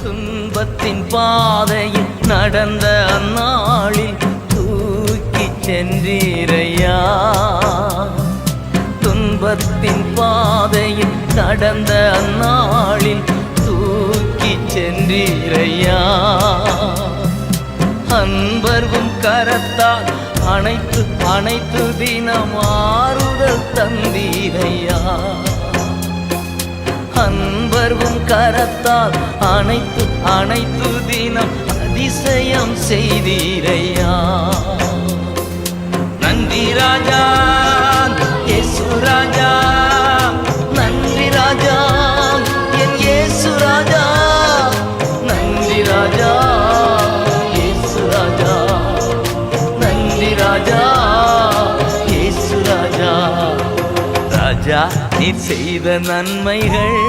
துன்பத்தின் பாதையில் நடந்த அந்நாளில் தூக்கி சென்றீரையா. துன்பத்தின் பாதையில் நடந்த அந்நாளில் தூக்கி சென்றீரையா. அன்பர்வும் கரத்தால் அனைத்து அனைத்து தினம் ஆறுதல் தந்தீரையா. அன்பர்வும் கரத்தால் அனைத்து அனைத்து தினம் அதிசயம் செய்தீரையா. நன்றி ராஜா இயேசு ராஜா, நன்றி ராஜா என் இயேசு ராஜா, நன்றி ராஜா இயேசு ராஜா, நன்றி ராஜா இயேசு ராஜா. ராஜா நீர் செய்த நன்மைகள்